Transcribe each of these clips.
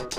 Hello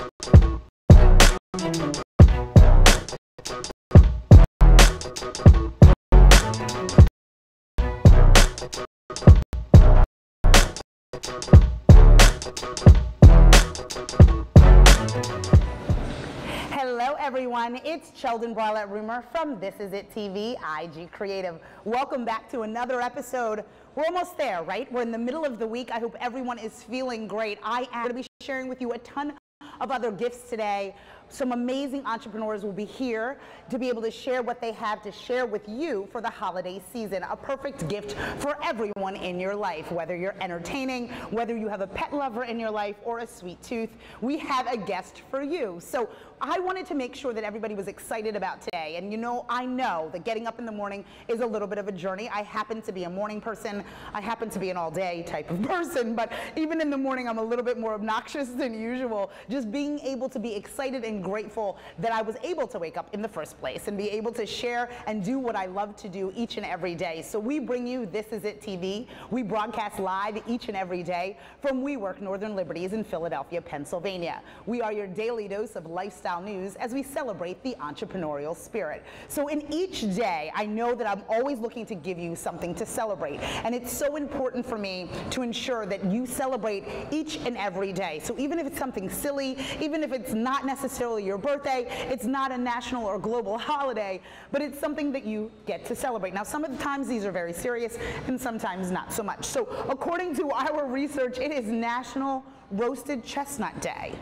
everyone, it's Sheldon Barlett-Rumer from This Is It TV, IG Creative. Welcome back to another episode. We're almost there, right? We're in the middle of the week. I hope everyone is feeling great. I am going to be sharing with you a ton of other gifts today. Some amazing entrepreneurs will be here to be able to share what they have to share with you for the holiday season. A perfect gift for everyone in your life, whether you're entertaining, whether you have a pet lover in your life or a sweet tooth, we have a guest for you. So I wanted to make sure that everybody was excited about today. And you know, I know that getting up in the morning is a little bit of a journey. I happen to be a morning person. I happen to be an all-day type of person, but even in the morning, I'm a little bit more obnoxious than usual. Just being able to be excited and grateful that I was able to wake up in the first place and be able to share and do what I love to do each and every day. So we bring you This Is It TV. We broadcast live each and every day from WeWork Northern Liberties in Philadelphia, Pennsylvania. We are your daily dose of lifestyle news as we celebrate the entrepreneurial spirit. So in each day, I know that I'm always looking to give you something to celebrate. And it's so important for me to ensure that you celebrate each and every day. So even if it's something silly, even if it's not necessarily your birthday, it's not a national or global holiday, but it's something that you get to celebrate. Now, some of the times these are very serious and sometimes not so much. So according to our research, it is National Roasted Chestnut Day.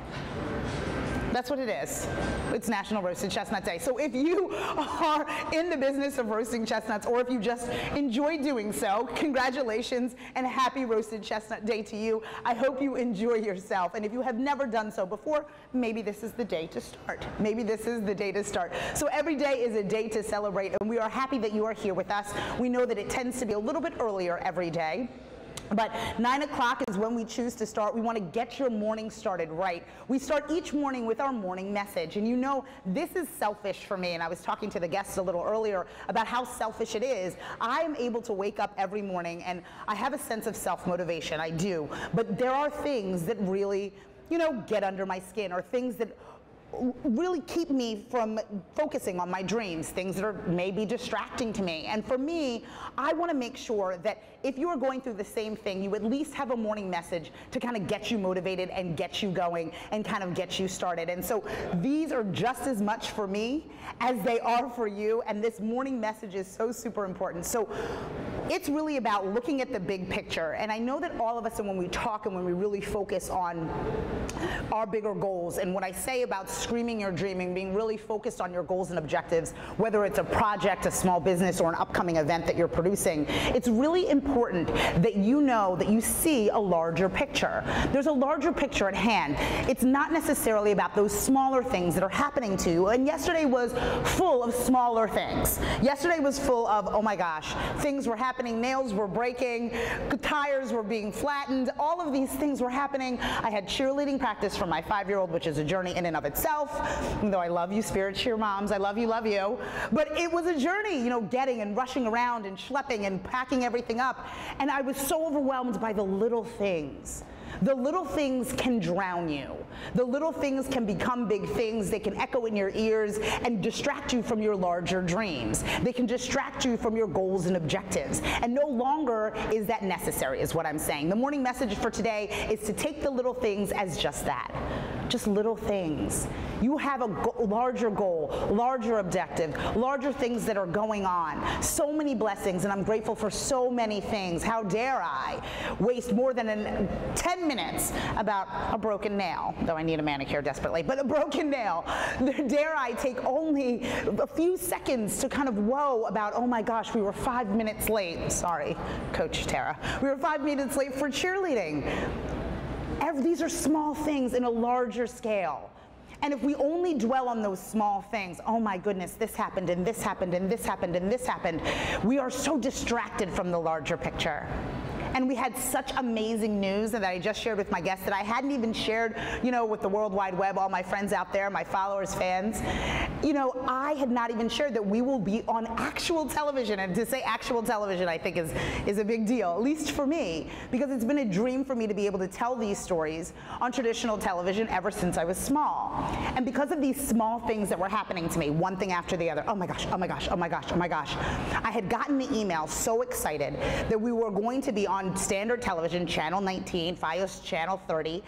That's what it is. It's National Roasted Chestnut Day. So if you are in the business of roasting chestnuts, or if you just enjoy doing so, congratulations and happy Roasted Chestnut Day to you. I hope you enjoy yourself. And if you have never done so before, maybe this is the day to start. Maybe this is the day to start. So every day is a day to celebrate, and we are happy that you are here with us. We know that it tends to be a little bit earlier every day. But 9 o'clock is when we choose to start. We want to get your morning started right. We start each morning with our morning message. And you know, this is selfish for me. And I was talking to the guests a little earlier about how selfish it is. I am able to wake up every morning and I have a sense of self-motivation. I do. But there are things that really, you know, get under my skin, or things that really keep me from focusing on my dreams, things that are maybe distracting to me. And for me, I want to make sure that if you are going through the same thing, you at least have a morning message to kind of get you motivated and get you going and kind of get you started. And so these are just as much for me as they are for you, and this morning message is so super important. So it's really about looking at the big picture. And I know that all of us, and when we talk and when we really focus on our bigger goals, and what I say about screaming your dreaming, being really focused on your goals and objectives, whether it's a project, a small business, or an upcoming event that you're producing, it's really important that you know that you see a larger picture. There's a larger picture at hand. It's not necessarily about those smaller things that are happening to you. And yesterday was full of smaller things. Yesterday was full of, oh my gosh, things were happening, nails were breaking, tires were being flattened, all of these things were happening. I had cheerleading practice for my 5-year-old, which is a journey in and of itself. Even though I love you, Spirit Cheer moms, I love you, love you. But it was a journey, you know, getting and rushing around and schlepping and packing everything up. And I was so overwhelmed by the little things. The little things can drown you. The little things can become big things. They can echo in your ears and distract you from your larger dreams. They can distract you from your goals and objectives. And no longer is that necessary, is what I'm saying. The morning message for today is to take the little things as just that. Just little things. You have a larger goal, larger objective, larger things that are going on. So many blessings, and I'm grateful for so many things. How dare I waste more than 10 minutes about a broken nail, though I need a manicure desperately, but a broken nail. Dare I take only a few seconds to kind of whoa about, oh my gosh, we were 5 minutes late. Sorry, Coach Tara. We were 5 minutes late for cheerleading. These are small things in a larger scale. And if we only dwell on those small things, oh my goodness, this happened and this happened and this happened and this happened, we are so distracted from the larger picture. And we had such amazing news that I just shared with my guests that I hadn't even shared, with the World Wide Web, all my friends out there, my followers, fans. I had not even shared that we will be on actual television. And to say actual television, I think is a big deal, at least for me, because it's been a dream for me to be able to tell these stories on traditional television ever since I was small. And because of these small things that were happening to me, one thing after the other, oh my gosh, oh my gosh, oh my gosh, oh my gosh, I had gotten the email so excited that we were going to be on standard television, Channel 19, Fios Channel 30,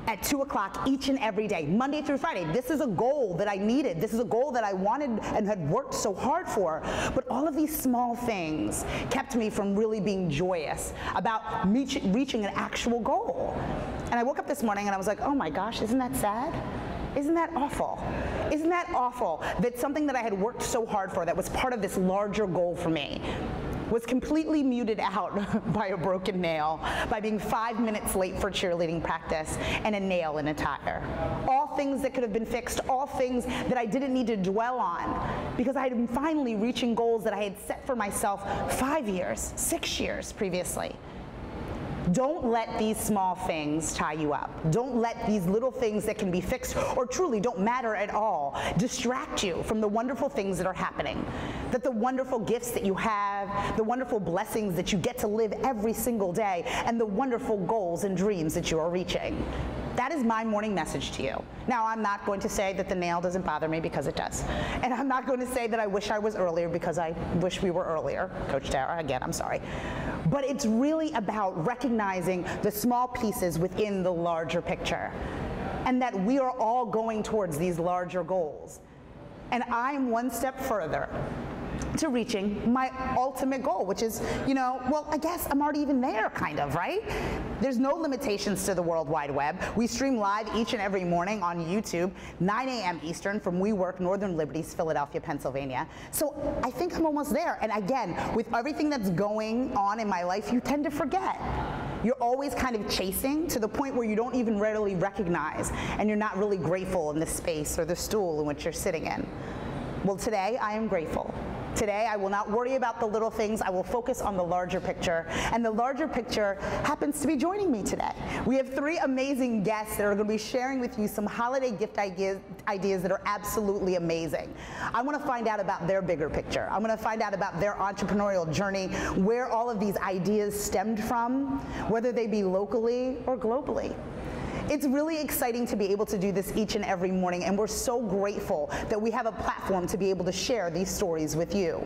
at 2 o'clock each and every day, Monday through Friday. This is a goal that I needed. This is a goal that I wanted and had worked so hard for. But all of these small things kept me from really being joyous about reaching an actual goal. And I woke up this morning and I was like, oh my gosh, isn't that sad? Isn't that awful? Isn't that awful that something that I had worked so hard for, that was part of this larger goal for me, was completely muted out by a broken nail, by being 5 minutes late for cheerleading practice, and a nail in a tire. All things that could have been fixed, all things that I didn't need to dwell on, because I had been finally reaching goals that I had set for myself 5 years, 6 years previously. Don't let these small things tie you up. Don't let these little things that can be fixed or truly don't matter at all distract you from the wonderful things that are happening. That the wonderful gifts that you have, the wonderful blessings that you get to live every single day, and the wonderful goals and dreams that you are reaching. That is my morning message to you. Now, I'm not going to say that the nail doesn't bother me, because it does. And I'm not going to say that I wish I was earlier, because I wish we were earlier. Coach Tara, again, I'm sorry. But it's really about recognizing the small pieces within the larger picture, and that we are all going towards these larger goals. And I'm one step further to reaching my ultimate goal, which is, well, I guess I'm already even there, kind of, right? There's no limitations to the World Wide Web. We stream live each and every morning on YouTube, 9 a.m. Eastern from WeWork, Northern Liberties, Philadelphia, Pennsylvania. So I think I'm almost there. And again, with everything that's going on in my life, you tend to forget. You're always kind of chasing to the point where you don't even readily recognize, and you're not really grateful in the space or the stool in which you're sitting in. Well, today I am grateful. Today, I will not worry about the little things. I will focus on the larger picture. And the larger picture happens to be joining me today. We have 3 amazing guests that are going to be sharing with you some holiday gift ideas that are absolutely amazing. I want to find out about their bigger picture. I'm going to find out about their entrepreneurial journey, where all of these ideas stemmed from, whether they be locally or globally. It's really exciting to be able to do this each and every morning, and we're so grateful that we have a platform to be able to share these stories with you.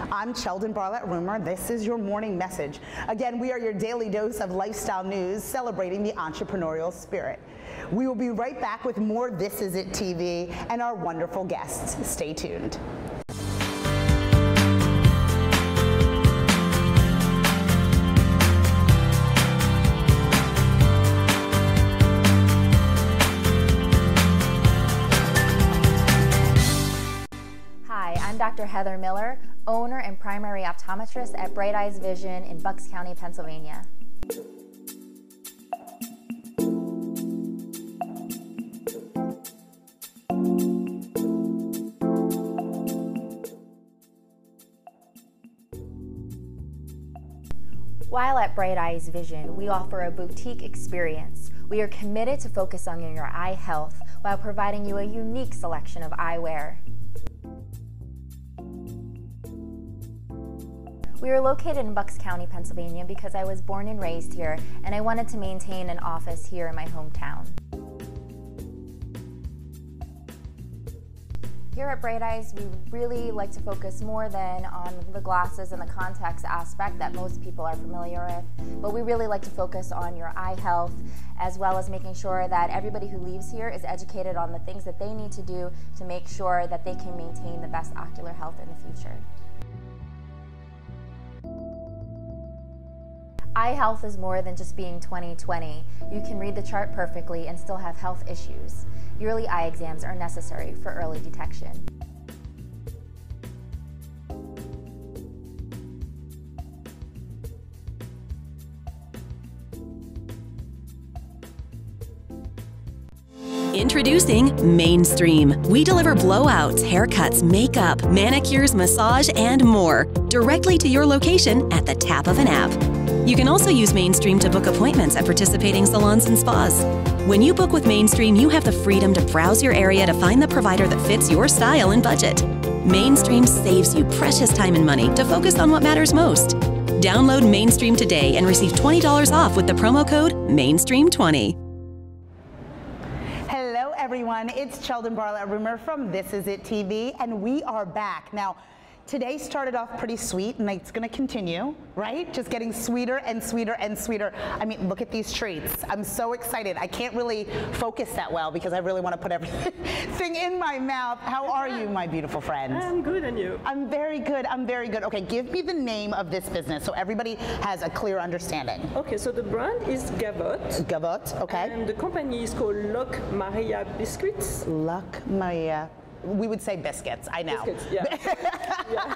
I'm Sheldon Barlett-Rumer. This is your morning message. Again, we are your daily dose of lifestyle news celebrating the entrepreneurial spirit. We will be right back with more This Is It TV and our wonderful guests. Stay tuned. Dr. Heather Miller, owner and primary optometrist at Bright Eyes Vision in Bucks County, Pennsylvania. While at Bright Eyes Vision, we offer a boutique experience. We are committed to focus on your eye health while providing you a unique selection of eyewear. We are located in Bucks County, Pennsylvania because I was born and raised here, and I wanted to maintain an office here in my hometown. Here at Bright Eyes, we really like to focus more than on the glasses and the contacts aspect that most people are familiar with, but we really like to focus on your eye health, as well as making sure that everybody who leaves here is educated on the things that they need to do to make sure that they can maintain the best ocular health in the future. Eye health is more than just being 20/20. You can read the chart perfectly and still have health issues. Yearly eye exams are necessary for early detection. Introducing Mainstream. We deliver blowouts, haircuts, makeup, manicures, massage, and more directly to your location at the tap of an app. You can also use Mainstream to book appointments at participating salons and spas. When you book with Mainstream, you have the freedom to browse your area to find the provider that fits your style and budget. Mainstream saves you precious time and money to focus on what matters most. Download Mainstream today and receive $20 off with the promo code MAINSTREAM20. Hello, everyone. It's Sheldon Bartlett-Rumer from This Is It TV, and we are back. Now, today started off pretty sweet, and it's going to continue, right? Just getting sweeter and sweeter and sweeter. I mean, look at these treats. I'm so excited. I can't really focus that well because I really want to put everything in my mouth. How are you, my beautiful friend? I'm good, and you? I'm very good. I'm very good. Okay, give me the name of this business so everybody has a clear understanding. Okay, so the brand is Gavot. Gavot, okay. And the company is called Loc Maria Biscuits. Loc Maria. We would say biscuits, I know. Biscuits, yeah.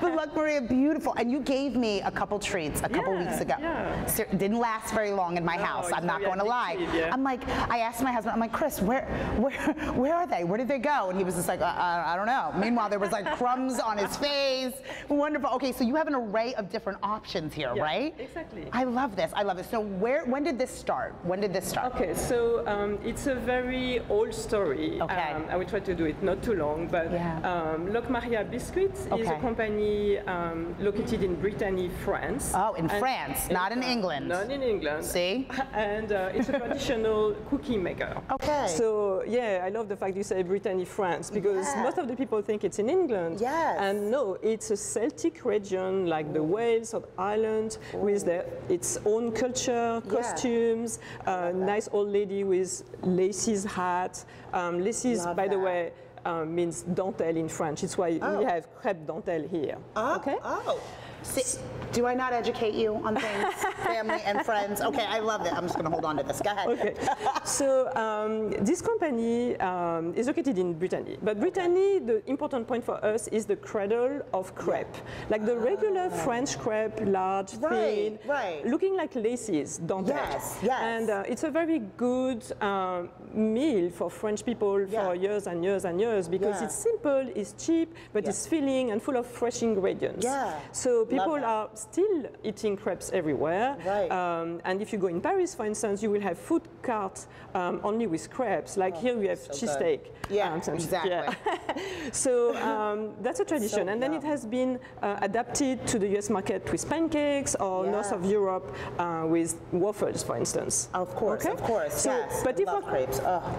But Loc Maria, beautiful. And you gave me a couple treats a couple weeks ago. Yeah. So it didn't last very long in my house. I'm not going to lie. Yeah. I'm like, I asked my husband, I'm like, Chris, where are they? Where did they go? And he was just like, I don't know. Meanwhile, there was like crumbs on his face. Wonderful. Okay, so you have an array of different options here, right? Exactly. I love this. I love this. So when did this start? When did this start? Okay, so it's a very old story. Okay. I will try to do it not too long, but Loc Maria Biscuits is a company located in Brittany, France. Oh, in France, not in England. Not in England. See? And it's a traditional cookie maker. Okay. So yeah, I love the fact you say Brittany, France, because most of the people think it's in England. Yes. And no, it's a Celtic region like the Wales or Ireland with its own culture, costumes, nice old lady with laces hat. Laces, by the way, means dentelle in French. It's why we have crêpe dentelle here. Okay? Oh. See, do I not educate you on things, family and friends? Okay, I love it. I'm just going to hold on to this. Go ahead. Okay. So this company is located in Brittany. But Brittany, the important point for us is the cradle of crepe. Like the regular French crepe, large, thin, looking like laces, dentelle. Yes, yes. And it's a very good meal for French people for years and years and years because it's simple, it's cheap, but it's filling and full of fresh ingredients. Yeah. So people are still eating crepes everywhere. Right. And if you go in Paris, for instance, you will have food carts only with crepes. Like here we have cheesesteak. Yeah, exactly. Yeah. So that's a tradition. And then it has been adapted to the US market with pancakes or north of Europe with waffles, for instance. Of course, of course. So, yes. but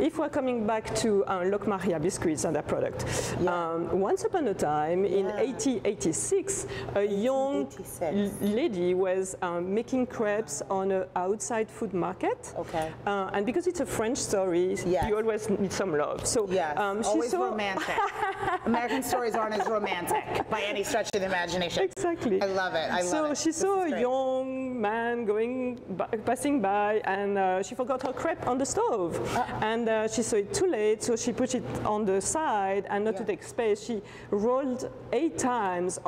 if we're coming back to Loc Maria Biscuits and their product, once upon a time in 1886, a young lady was making crepes on an outside food market. Okay. And because it's a French story, you always need some love. So always romantic. American stories aren't as romantic by any stretch of the imagination. Exactly. I love it. I love it. So she saw a young man passing by, and she forgot her crepe on the stove. And she saw it too late, so she put it on the side, and not to take space, she rolled 8 times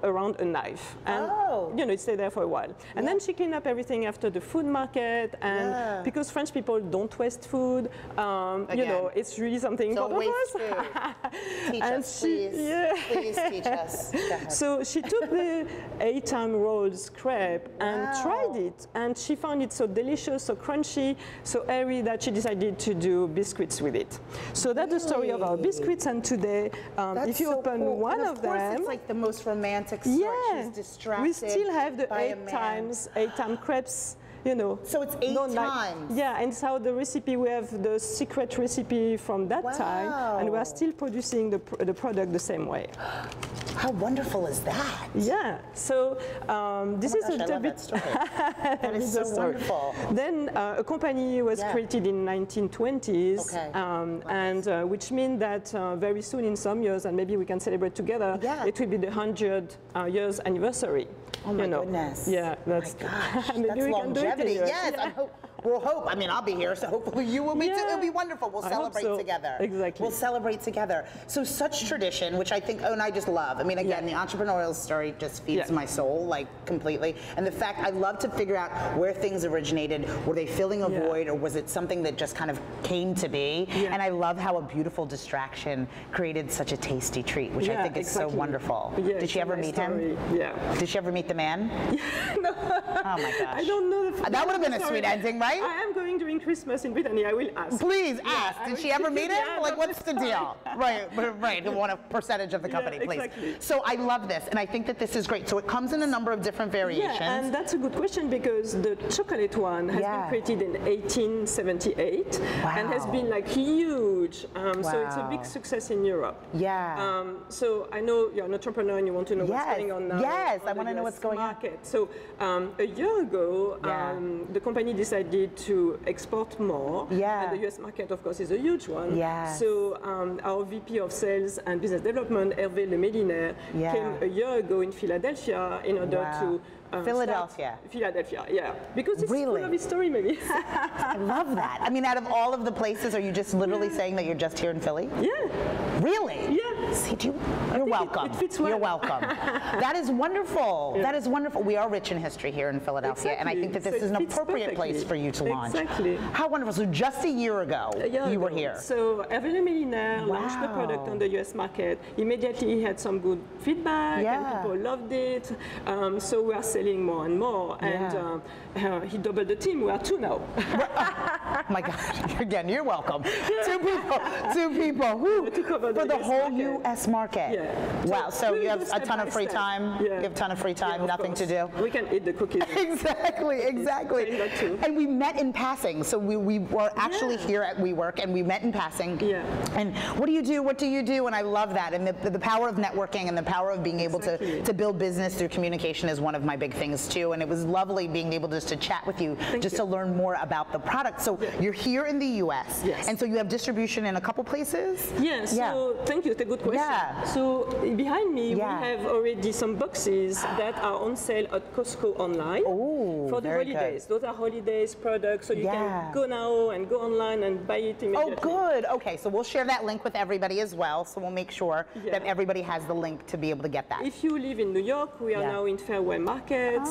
around a knife, and you know, it stayed there for a while. And then she cleaned up everything after the food market, and because French people don't waste food, you know, it's really something important for us. Teach us, please. Please teach us. So she took the 8-time rolls crepe and tried it, and she found it so delicious, so crunchy, so airy that she decided to do biscuits with it. So that's the story of our biscuits, and today, if you open one of them, it's like the most romantic story. She's distracted. We still have the 8-time crepes. You know, so it's 8 times. Yeah, and it's how the recipe, we have the secret recipe from that time, and we are still producing the product the same way. How wonderful is that? Yeah, so this is a little bit. That is so wonderful. Then a company was created in 1920s, and which means that very soon, in some years, and maybe we can celebrate together, it will be the 100 years anniversary. Oh my goodness. Yeah, that's maybe we can do it. Yes, we'll hope. I mean, I'll be here, so hopefully you will be too. It'll be wonderful. We'll celebrate together. Exactly. We'll celebrate together. So such tradition, which I think, and I just love. I mean, again, the entrepreneurial story just feeds my soul, like, completely. And the fact, I love to figure out where things originated. Were they filling a void, or was it something that just kind of came to be? And I love how a beautiful distraction created such a tasty treat, which I think is so wonderful. Did she ever meet him? Yeah. Did she ever meet the man? No. Oh my gosh. I don't know. That would have been a sweet ending, right? I am going during Christmas in Brittany. I will ask. Please ask. Did she ever meet him? Like, what's the deal? Right. Who want a percentage of the company, please. Exactly. So I love this, and I think that this is great. So it comes in a number of different variations. Yeah, and that's a good question because the chocolate one has been created in 1878 and has been like huge. So it's a big success in Europe. Yeah. So I know you're an entrepreneur and you want to know what's going on now. Yes, on I want to know what's going on. So a year ago, the company decided to export more. Yeah. And the US market, of course, is a huge one. Yes. So our VP of Sales and Business Development, Hervé Lemediner, came a year ago in Philadelphia in order to Philadelphia, yeah. Because it's full of history, maybe. I love that. I mean, out of all of the places, are you just literally saying that you're just here in Philly? Yeah. Really? Yeah. See, you're welcome. It fits well. You're welcome. That is wonderful. That is wonderful. We are rich in history here in Philadelphia, and I think that this is an appropriate place for you to launch. Exactly. How wonderful. So just a year ago, you were here. So Hervé Lemediner launched the product on the US market. Immediately he had some good feedback and people loved it. So we are selling more and more, and he doubled the team. We are 2 now. Oh my God! Again, you're welcome. 2 people. Woo. For the whole U.S. market. Yeah. Wow. So you have a ton of free time. Yeah. You have a ton of free time. Nothing to do. We can eat the cookies. Exactly. And we met in passing. So we were actually here at WeWork, and we met in passing. Yeah. And what do you do? What do you do? And I love that. And the power of networking and the power of being able to build business through communication is one of my big things too. And it was lovely being able just to chat with you, to learn more about the product. So you're here in the U.S. Yes. And so you have distribution in a couple places? Yeah, so thank you, it's a good question. Yeah. So behind me we have already some boxes that are on sale at Costco online for the holidays. Those are holidays products, so you can go now and go online and buy it immediately. Oh, good. Okay, so we'll share that link with everybody as well, so we'll make sure that everybody has the link to be able to get that. If you live in New York, we are now in Fairway Market.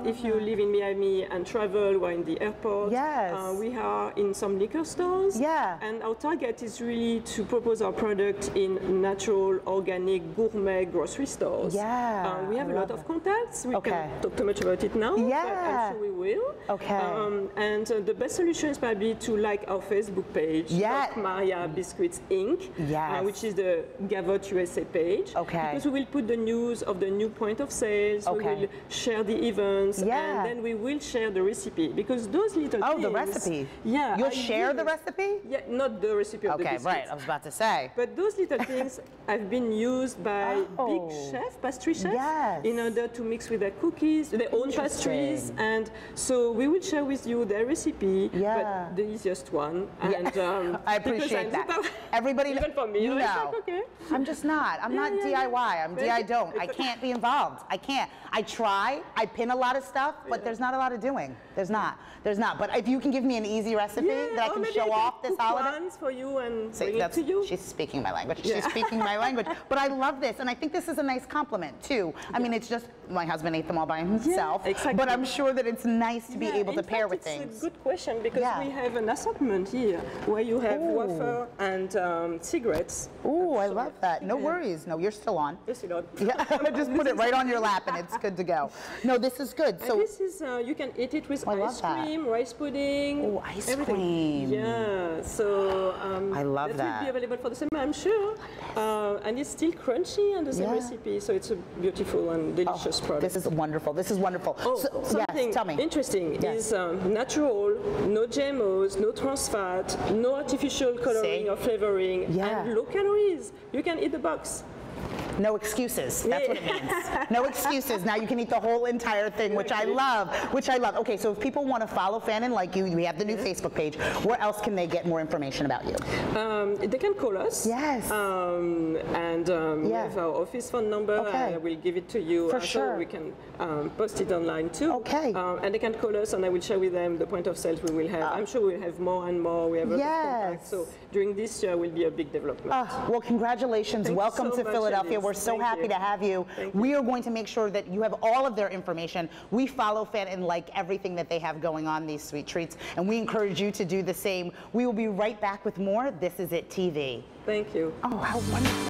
If you live in Miami and travel, we're in the airport. Yes. We are in some liquor stores. Yeah. And our target is really to propose our product in natural, organic, gourmet grocery stores. Yeah. We have a lot of contacts. We can't talk too much about it now, but I'm sure we will. Okay. And the best solution is probably to like our Facebook page, Maria Biscuits Inc., which is the Gavotte USA page. Okay. Because we will put the news of the new point of sales. We will share the events, and then we will share the recipe, because those little things. Oh, the recipe. Yeah. You'll share the recipe? Yeah, not the recipe of the biscuits. Okay, right. I was about to say. But those little things have been used by big chefs, pastry chefs, in order to mix with their cookies, their own pastries, and so we will share with you their recipe, but the easiest one. And I appreciate that. Everybody, even for me, I'm just not. I'm not DIY. I'm DI don't. I can't be involved. I can't. I try. I pin a lot of stuff, but there's not a lot of doing. There's not. But if you can give me an easy recipe that I can show off this holiday. Ones for you and bring it to you. She's speaking my language. She's speaking my language. But I love this, and I think this is a nice compliment too. I mean, it's just my husband ate them all by himself. Exactly. But I'm sure that it's nice to be able to pair with things. It's a good question, because we have an assortment here where you have wafer and cigarettes. Ooh, I love that. No worries. No, you're still on. You're still on. Yeah, just put it right on your lap and it's good to go. No, this is good. So this is you can eat it with ice cream, rice pudding. Oh, ice cream. Yeah. So I love that. Will be available for the summer, I'm sure. And it's still crunchy and the same recipe, so it's a beautiful and delicious product. This is wonderful. This is wonderful. Oh, so, something tell me. Interesting is natural, no GMOs, no trans fat, no artificial coloring or flavoring, and low calories. You can eat the box. No excuses. That's what it means. No excuses. Now you can eat the whole entire thing, which I love. Okay, so if people want to follow Fannin like you, we have the new Facebook page. Where else can they get more information about you? They can call us. Yes. We have our office phone number. Okay. I will give it to you. For sure. We can post it online too. Okay. And they can call us, and I will share with them the point of sales we will have. I'm sure we'll have more and more. We have a lot of contacts. So during this year will be a big development. Well, congratulations. Welcome so to much, Philadelphia. Elise. We're so happy to have you. We are going to make sure that you have all of their information. We follow Fannin like everything that they have going on, these sweet treats, and we encourage you to do the same. We will be right back with more This Is It TV. Thank you. Oh, how wonderful.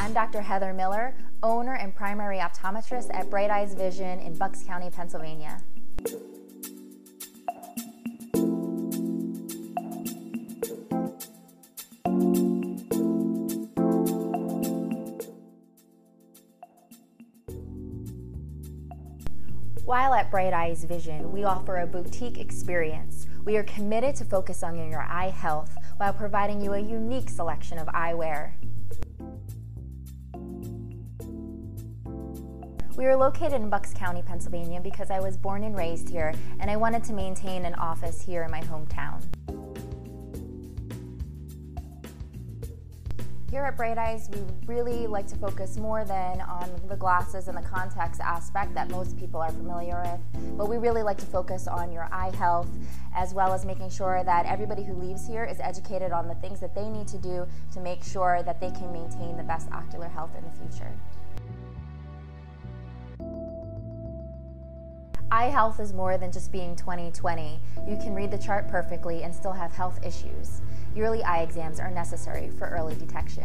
I'm Dr. Heather Miller, owner and primary optometrist at Bright Eyes Vision in Bucks County, Pennsylvania. While at Bright Eyes Vision, we offer a boutique experience. We are committed to focus on your eye health while providing you a unique selection of eyewear. We are located in Bucks County, Pennsylvania because I was born and raised here, and I wanted to maintain an office here in my hometown. Here at Bright Eyes, we really like to focus more than on the glasses and the contacts aspect that most people are familiar with, but we really like to focus on your eye health, as well as making sure that everybody who leaves here is educated on the things that they need to do to make sure that they can maintain the best ocular health in the future. Eye health is more than just being 20/20. You can read the chart perfectly and still have health issues. Yearly eye exams are necessary for early detection.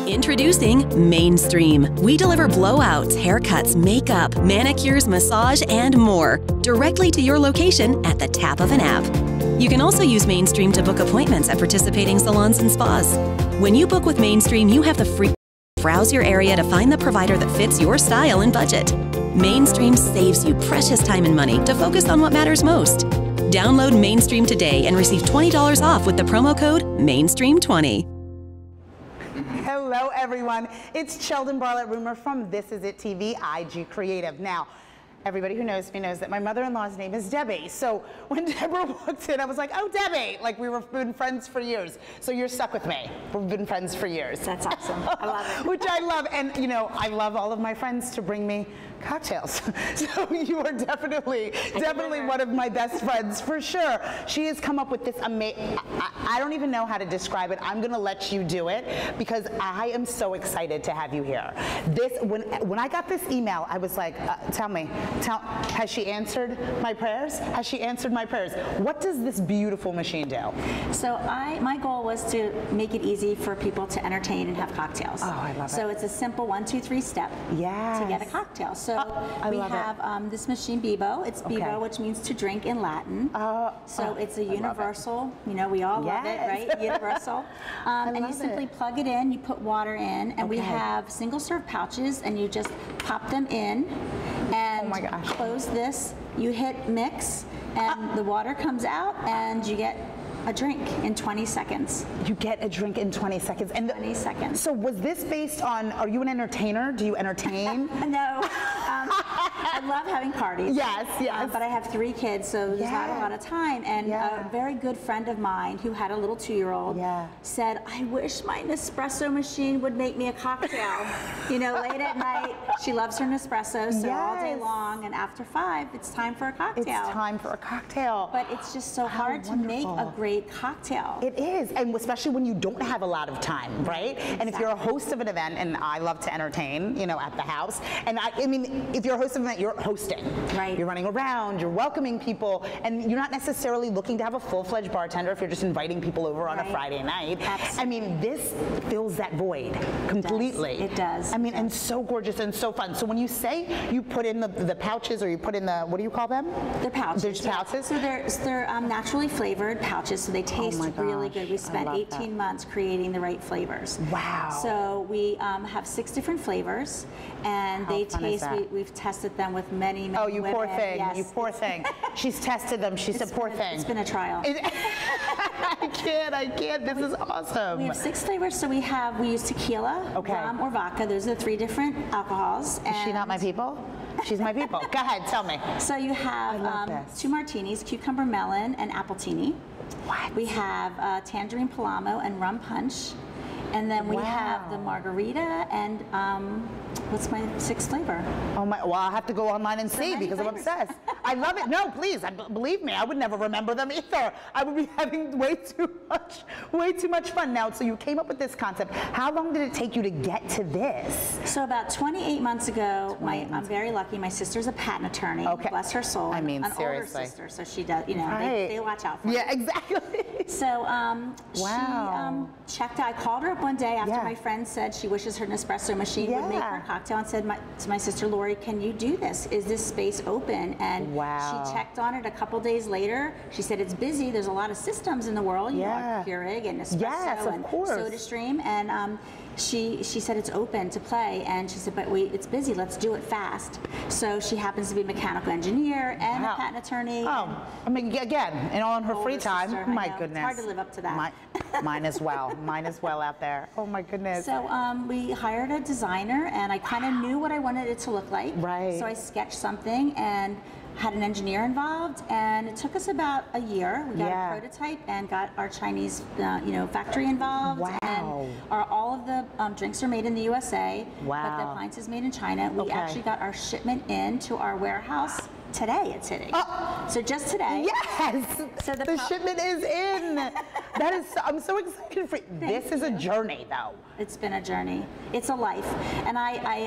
Introducing Mainstream. We deliver blowouts, haircuts, makeup, manicures, massage, and more directly to your location at the tap of an app. You can also use Mainstream to book appointments at participating salons and spas. When you book with Mainstream, you have the free browse your area to find the provider that fits your style and budget. Mainstream saves you precious time and money to focus on what matters most. Download Mainstream today and receive $20 off with the promo code MAINSTREAM20. Hello, everyone. It's Sheldon Bartlett-Rumer from This Is It TV, IG Creative. Now, everybody who knows me knows that my mother-in-law's name is Debbie. So when Deborah walked in, I was like, oh, Debbie. Like, we've been friends for years. So you're stuck with me. We've been friends for years. That's awesome. I love it. Which I love. And, you know, I love all of my friends to bring me cocktails. So you are definitely one of my best friends, for sure. She has come up with this amazing, I don't even know how to describe it. I'm going to let you do it because I am so excited to have you here. When I got this email, I was like, has she answered my prayers? Has she answered my prayers? What does this beautiful machine do? So my goal was to make it easy for people to entertain and have cocktails. Oh, I love it. So it's a simple 1, 2, 3 step to get a cocktail. So we have this machine, Bebo. It's Bebo, which means to drink in Latin. So it's a universal, you know, we all love it, right? Universal. And you simply plug it in, you put water in, and we have single serve pouches, and you just pop them in and close this. You hit mix, and the water comes out, and you get a drink in 20 seconds. You get a drink in 20 seconds. And 20 seconds. So was this based on, are you an entertainer? Do you entertain? No. I love having parties. Yes, yes. But I have 3 kids, so there's not a lot of time. And a very good friend of mine who had a little 2-year-old said, I wish my Nespresso machine would make me a cocktail. You know, late at night, she loves her Nespresso, so all day long, and after 5, it's time for a cocktail. It's time for a cocktail. But it's just so hard to make a great cocktail. It is, and especially when you don't have a lot of time, right? Exactly. And if you're a host of an event, and I love to entertain, you know, at the house, and I mean, if you're a host of an event, you're you're hosting. Right. You're running around, you're welcoming people, and you're not necessarily looking to have a full-fledged bartender if you're just inviting people over on a Friday night. Absolutely. I mean, this fills that void completely. It does. I mean, and so gorgeous and so fun. So when you say you put in the pouches, or you put in the, what do you call them? They're pouches. They're just pouches? So they're naturally flavored pouches, so they taste really good. We spent 18 months creating the right flavors. Wow. So we have 6 different flavors, and they taste, we've tested them with many Oh, you women. poor thing. Yes. You poor thing. She's tested them. She's a poor thing. It's been a trial. I can't. This is awesome. We have 6 flavors, so we use tequila, rum, or vodka. Those are the 3 different alcohols. Is she not my people? She's my people. Go ahead, tell me. So you have 2 martinis, cucumber melon, and appletini. What? We have tangerine palamo and rum punch. And then we have the margarita and what's my 6th flavor? Oh my! Well, I'll have to go online and see because I'm obsessed. I love it. No, please, believe me, I would never remember them either. I would be having way too much fun. Now, so you came up with this concept. How long did it take you to get to this? So about 28 months ago, I'm very lucky. My sister's a patent attorney. Okay. Bless her soul. I mean, an seriously. older sister, so she does. You know, they watch out for her. Yeah, exactly. So she checked out. I called her up one day after my friend said she wishes her Nespresso machine would make her a cocktail, and said to my sister Lori, can you do this? Is this space open? And she checked on it a couple days later. She said it's busy. There's a lot of systems in the world. You know, Keurig and Nespresso and SodaStream. And she said it's open to play, and she said, but it's busy, let's do it fast. So she happens to be a mechanical engineer and a patent attorney. Oh, I mean, again, and on her free time, sister, my goodness. It's hard to live up to that. Mine as well. Mine as well out there. Oh my goodness. So we hired a designer, and I kind of knew what I wanted it to look like. Right. So I sketched something and had an engineer involved, and it took us about a year. We got a prototype and got our Chinese, factory involved. Wow. And all of the drinks are made in the USA, wow. but the appliance is made in China. We actually got our shipment into our warehouse today. It's hitting. So just today. Yes. So the shipment is in. That is. I'm so excited for you. This is a journey, though. It's been a journey. It's a life, and I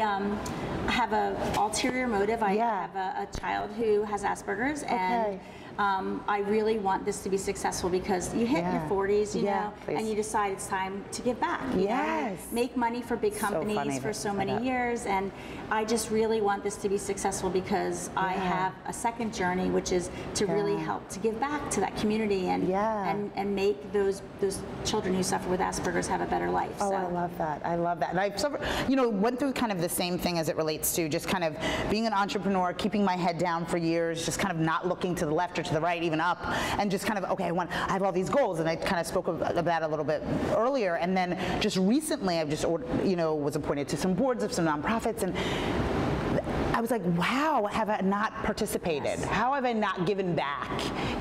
have an ulterior motive. I have a child who has Asperger's, and I really want this to be successful because you hit your 40s, you know, and you decide it's time to give back. You know? Make money for big companies for so many years, and I just really want this to be successful because I have a second journey, which is to really help to give back to that community and make those children who suffer with Asperger's have a better life. Oh, so. I love that. I love that. And I've went through kind of the same thing as it relates to just kind of being an entrepreneur, keeping my head down for years, just kind of not looking to the left or to the right, even up, and just kind of, okay, I have all these goals, and I kind of spoke about that a little bit earlier, and then just recently I've just, was appointed to some boards of some nonprofits, and I was like, wow, have I not participated? How have I not given back?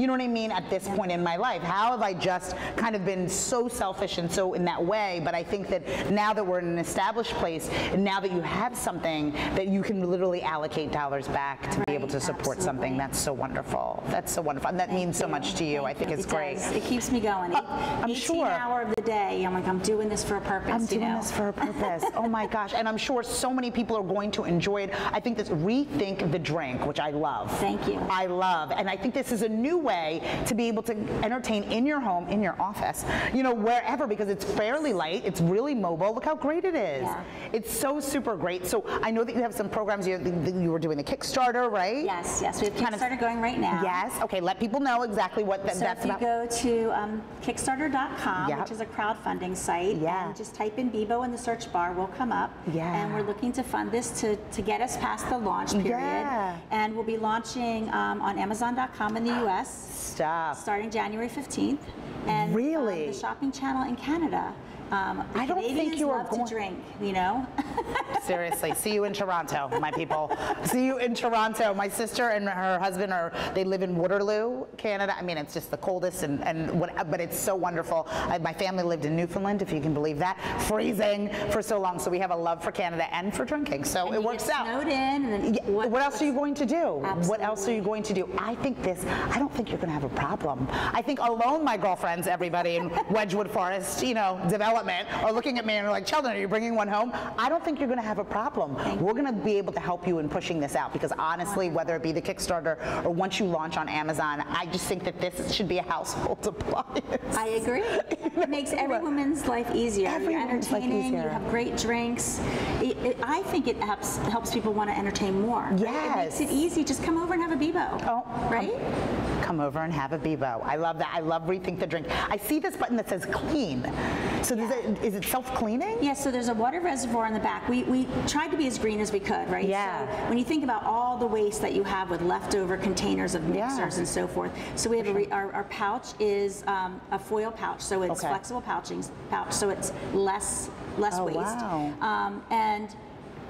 You know what I mean? At this point in my life, how have I just kind of been so selfish and so in that way? But I think that now that we're in an established place, and now that you have something that you can literally allocate dollars back to be able to support something, that's so wonderful. That's so wonderful. And that means so much to you. I think it's great. It keeps me going. I'm sure. 18 hours of the day, I'm like, I'm doing this for a purpose. I'm doing this for a purpose. Oh my gosh. And I'm sure so many people are going to enjoy it. I think this Rethink the Drink, which I love. Thank you. I love. And I think this is a new way to be able to entertain in your home, in your office, wherever, because it's fairly light, it's really mobile. Look how great it is. Yeah. It's so super great. So I know that you have some programs, you were doing the Kickstarter, right? Yes, we have Kickstarter going right now. Yes, okay, let people know exactly what that's about. So if you go to Kickstarter.com, which is a crowdfunding site, and just type in Bebo in the search bar, we'll come up. And we're looking to fund this to get us past the launch period. And we'll be launching on Amazon.com in the US starting January 15th. And the shopping channel in Canada. I don't think you are going to drink, Seriously, see you in Toronto, my people. See you in Toronto. My sister and her husband they live in Waterloo, Canada. I mean, it's just the coldest, but it's so wonderful. My family lived in Newfoundland, if you can believe that, freezing for so long. So we have a love for Canada and for drinking. So it works out. Snowed in. What else are you going to do? Absolutely. What else are you going to do? I don't think you're going to have a problem. I think alone, my girlfriends, everybody in Wedgwood Forest, develop development are looking at me and are like, Sheldon, are you bringing one home? I don't think you're going to have a problem. We're going to be able to help you in pushing this out because honestly, whether it be the Kickstarter or once you launch on Amazon, I just think that this should be a household appliance. I agree. It makes every woman's life easier. You're entertaining, you have great drinks. I think it helps people want to entertain more. Yes. Right? It makes it easy. Just come over and have a Bebo. Oh, right? Come over and have a Bebo. I love that. I love Rethink the Drink. I see this button that says clean. So is it self-cleaning? Yeah, so there's a water reservoir in the back. We tried to be as green as we could, right? Yeah. So when you think about all the waste that you have with leftover containers of mixers and so forth, so we have our pouch is a foil pouch, so it's flexible pouch, so it's less waste. Wow. And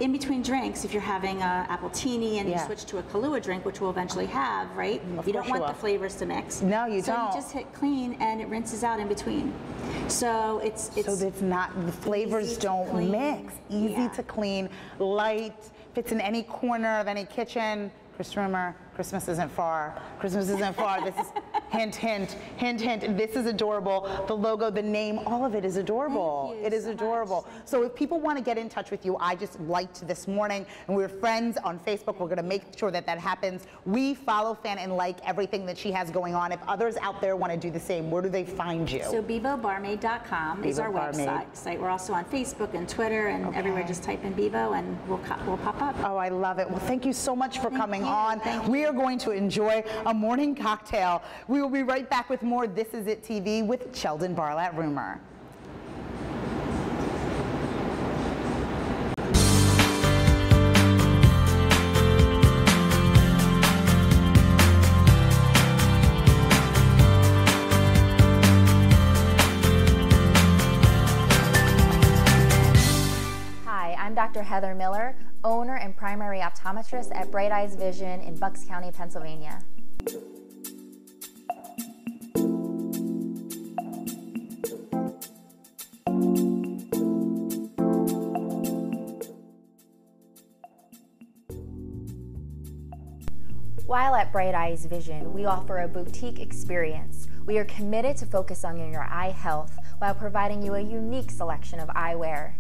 in between drinks, if you're having a Appletini and you switch to a Kahlua drink, which we'll eventually have, right? You don't want the flavors to mix. No, you don't. So you just hit clean and it rinses out in between. So it's not, the flavors don't mix. Easy to clean, light, fits in any corner of any kitchen. Chris Rumor, Christmas isn't far. Christmas isn't far. This is hint, hint, hint, hint. This is adorable. The logo, the name, all of it is adorable. It is adorable. So if people want to get in touch with you, I just liked this morning, and we're friends on Facebook. We're going to make sure that that happens. We follow, fan, and like everything that she has going on. If others out there want to do the same, where do they find you? So BeboBarmaid.com is our website. We're also on Facebook and Twitter and everywhere. Just type in Bebo and we'll pop up. Oh, I love it. Well, thank you so much for coming on. We are going to enjoy a morning cocktail. We will be right back with more This Is It TV with Sheldon Barlatt Rumor. Hi, I'm Dr. Heather Miller, owner and primary optometrist at Bright Eyes Vision in Bucks County, Pennsylvania. While at Bright Eyes Vision, we offer a boutique experience. We are committed to focus on your eye health while providing you a unique selection of eyewear.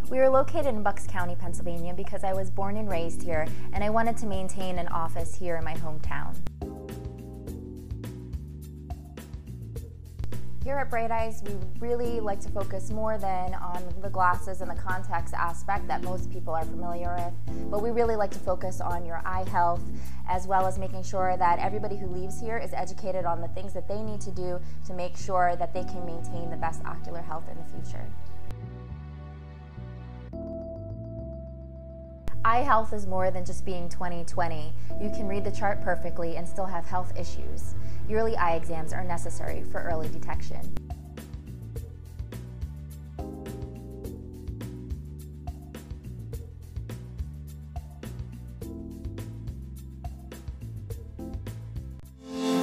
We are located in Bucks County, Pennsylvania because I was born and raised here, and I wanted to maintain an office here in my hometown. Here at Bright Eyes, we really like to focus more than on the glasses and the contacts aspect that most people are familiar with, but we really like to focus on your eye health, as well as making sure that everybody who leaves here is educated on the things that they need to do to make sure that they can maintain the best ocular health in the future. Eye health is more than just being 20/20. You can read the chart perfectly and still have health issues. Yearly eye exams are necessary for early detection.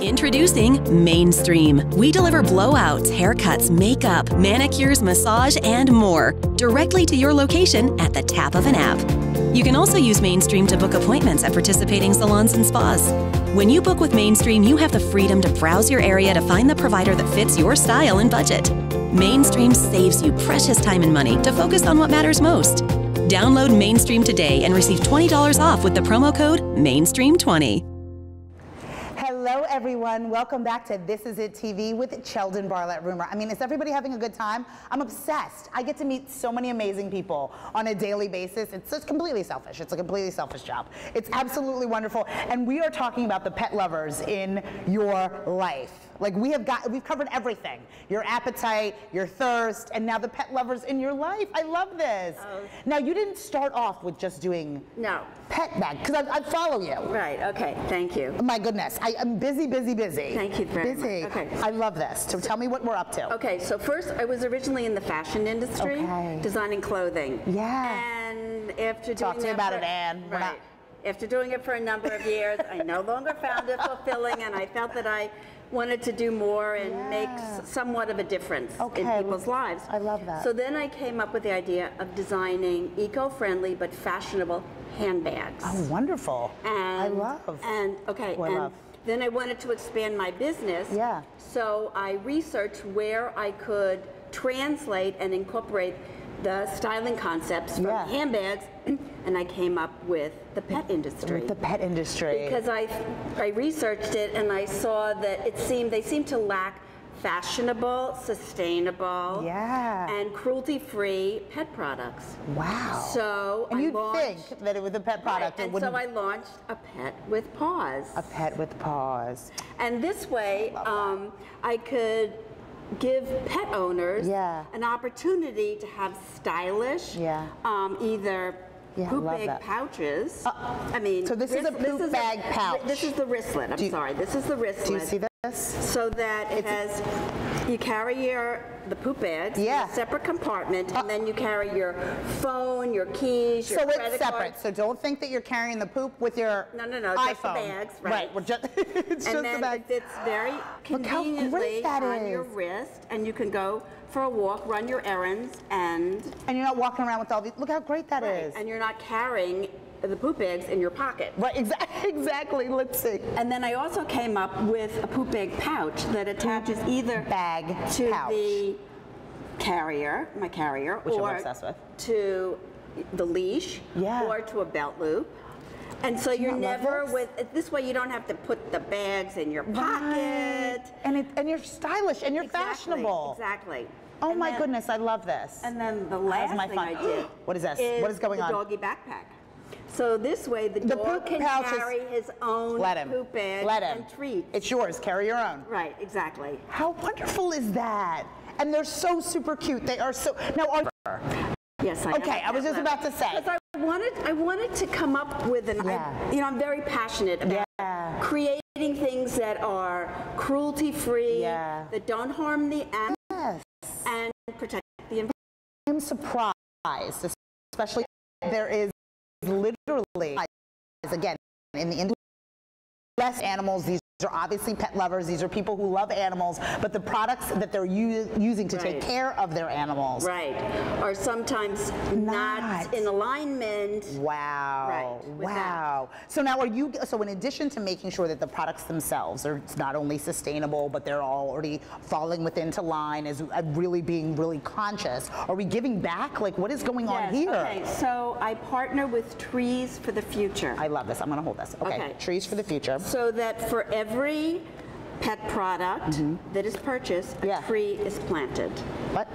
Introducing Mainstream. We deliver blowouts, haircuts, makeup, manicures, massage, and more directly to your location at the tap of an app. You can also use Mainstream to book appointments at participating salons and spas. When you book with Mainstream, you have the freedom to browse your area to find the provider that fits your style and budget. Mainstream saves you precious time and money to focus on what matters most. Download Mainstream today and receive $20 off with the promo code MAINSTREAM20. Hello, everyone. Welcome back to This Is It TV with Sheldon Barlatt Rumor. I mean, is everybody having a good time? I'm obsessed. I get to meet so many amazing people on a daily basis. It's just completely selfish. It's a completely selfish job. It's absolutely wonderful. And we are talking about the pet lovers in your life. Like we've covered everything. Your appetite, your thirst, and now the pet lovers in your life. I love this. Now, you didn't start off with just doing pet bag, because I follow you. Right, okay, thank you. My goodness, I'm busy. Thank you very much. Okay. I love this. So tell me what we're up to. Okay, so first I was originally in the fashion industry, designing clothing. Yeah. And after doing Talk to me about it, Anne. Right. After doing it for a number of years, I no longer found it fulfilling, and I felt that I wanted to do more and make somewhat of a difference in people's lives. I love that. So then I came up with the idea of designing eco-friendly but fashionable handbags. Oh, wonderful. And, I love. And okay, I love. then I wanted to expand my business. Yeah. So I researched where I could translate and incorporate the styling concepts from handbags, and I came up with the pet industry. With the pet industry. Because I researched it and I saw that they seemed to lack fashionable, sustainable, and cruelty-free pet products. Wow. So and you'd think that it was a pet product. Right, and so I launched a pet with paws. A pet with paws. And this way, I could give pet owners an opportunity to have stylish, either poop bag pouches. I mean, so this is a poop bag pouch. This is the wristlet. I'm sorry. This is the wristlet. Do you see this? So that it has, you carry the poop bags in a separate compartment, and then you carry your phone, your keys, your credit card. So it's separate. So don't think that you're carrying the poop with your iPhone. Just the bags, right? Right. We're just, it's and just then the bags. It's very conveniently on your wrist, and you can go for a walk, run your errands, and you're not walking around with all these. Look how great that is. And you're not carrying the poop bags in your pocket. Right, exactly. Let's see. And then I also came up with a poop bag pouch that attaches either to the carrier, my carrier, which or I'm obsessed with, to the leash, or to a belt loop. And so you're never this way you don't have to put the bags in your pocket. And you're stylish and you're fashionable. Exactly. Oh my goodness, I love this. And then the last thing I did what is this? What is going on? The doggy backpack. So this way the dog can carry his own poop bag and treats. It's yours, carry your own. Right, exactly. How wonderful is that? And they're so super cute. They are so, now are Yes, I was just about to say. Because I wanted to come up with I'm very passionate about creating things that are cruelty-free, that don't harm the animals, and protect the environment. I'm surprised, especially there is literally, again, in the industry, less animals. These are obviously pet lovers. These are people who love animals, but the products that they're using to take care of their animals are sometimes not in alignment. Wow. Wow. So now so in addition to making sure that the products themselves are not only sustainable, but they're already falling into line as really being really conscious, are we giving back? Like, what is going on here? Okay, so I partner with Trees for the Future. I love this. I'm going to hold this. Okay. Trees for the Future. So that for every pet product that is purchased, a tree is planted. What?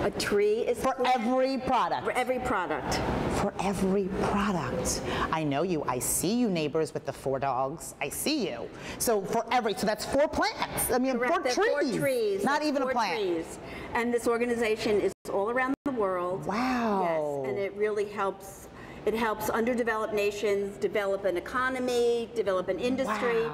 A tree is for every product. For every product. For every product. I know you. I see you, neighbors with the 4 dogs. I see you. So so that's 4 plants. I mean, Correct. 4 trees. 4 trees. Not even a plant. Trees. And this organization is all around the world. Wow. Yes, and it really helps. It helps underdeveloped nations develop an economy, develop an industry,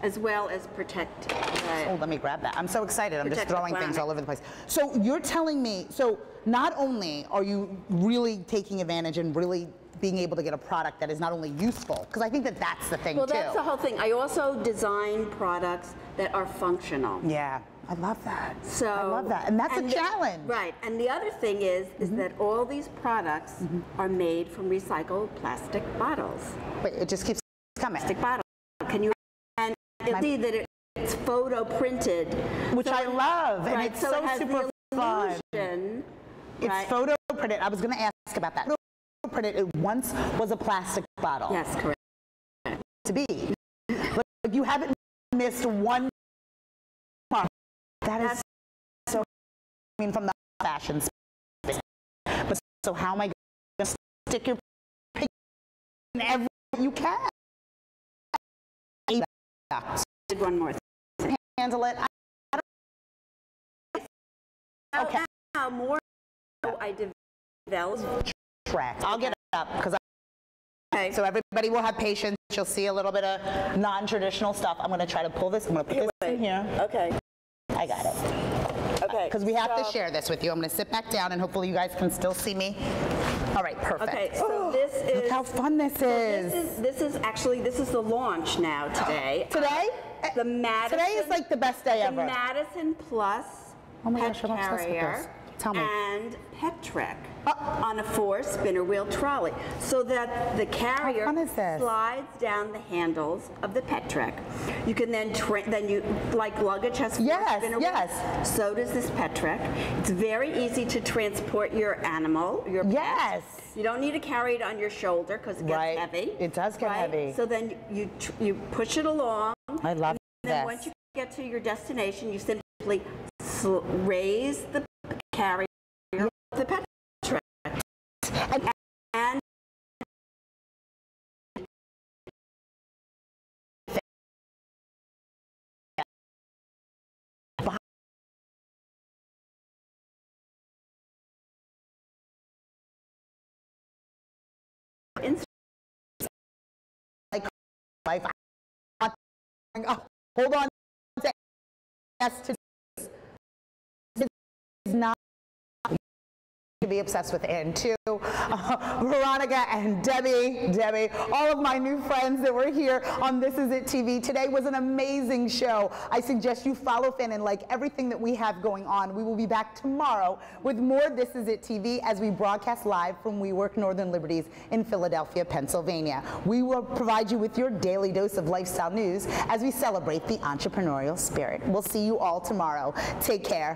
as well as protect. Let me grab that. I'm so excited. I'm just throwing things all over the place. So you're telling me, so not only are you really taking advantage and really being able to get a product that is not only useful, because I think that that's the thing too. Well, that's the whole thing. I also design products that are functional. Yeah. I love that. So I love that, and that's a challenge. Right, and the other thing is that all these products are made from recycled plastic bottles. Wait, it just keeps coming. Plastic bottle. Can you? And you'll see that it's photo printed, which I love, and it's so it has super fun. It's photo printed. I was going to ask about that. Photo printed. It once was a plastic bottle. Yes, correct. To be, like you haven't missed one. That is so, I mean, from the fashion space. But so how am I going to stick your pig in every you can? One more thing. Handle it. Okay. Now more I developed tracks. I'll get up because so everybody will have patience. You'll see a little bit of non-traditional stuff. I'm going to try to pull this. I'm going to put this in here. Okay. I got it. Okay. Because we have to share this with you. I'm going to sit back down and hopefully you guys can still see me. All right, perfect. Okay, so this is... Look how fun this is. This is the launch now today. Today? The Madison... Today is like the best day ever. The Madison Plus oh my Pet gosh, I'm obsessed with Carrier this. Tell me. And Pet Trek on a 4-spinner wheel trolley, so that the carrier slides down the handles of the pet trek. You can then like luggage has 4-spinner wheels. So does this pet trek. It's very easy to transport your animal, your pet. You don't need to carry it on your shoulder because it gets heavy. It does get heavy. So then you push it along. I love this. Then once you get to your destination, you simply raise the carrier of the pet trek. And hold on. This is not to be obsessed with, and too. Veronica and Debbie, all of my new friends that were here on This Is It TV. Today was an amazing show. I suggest you follow Finn and like everything that we have going on. We will be back tomorrow with more This Is It TV as we broadcast live from WeWork Northern Liberties in Philadelphia, Pennsylvania. We will provide you with your daily dose of lifestyle news as we celebrate the entrepreneurial spirit. We'll see you all tomorrow. Take care.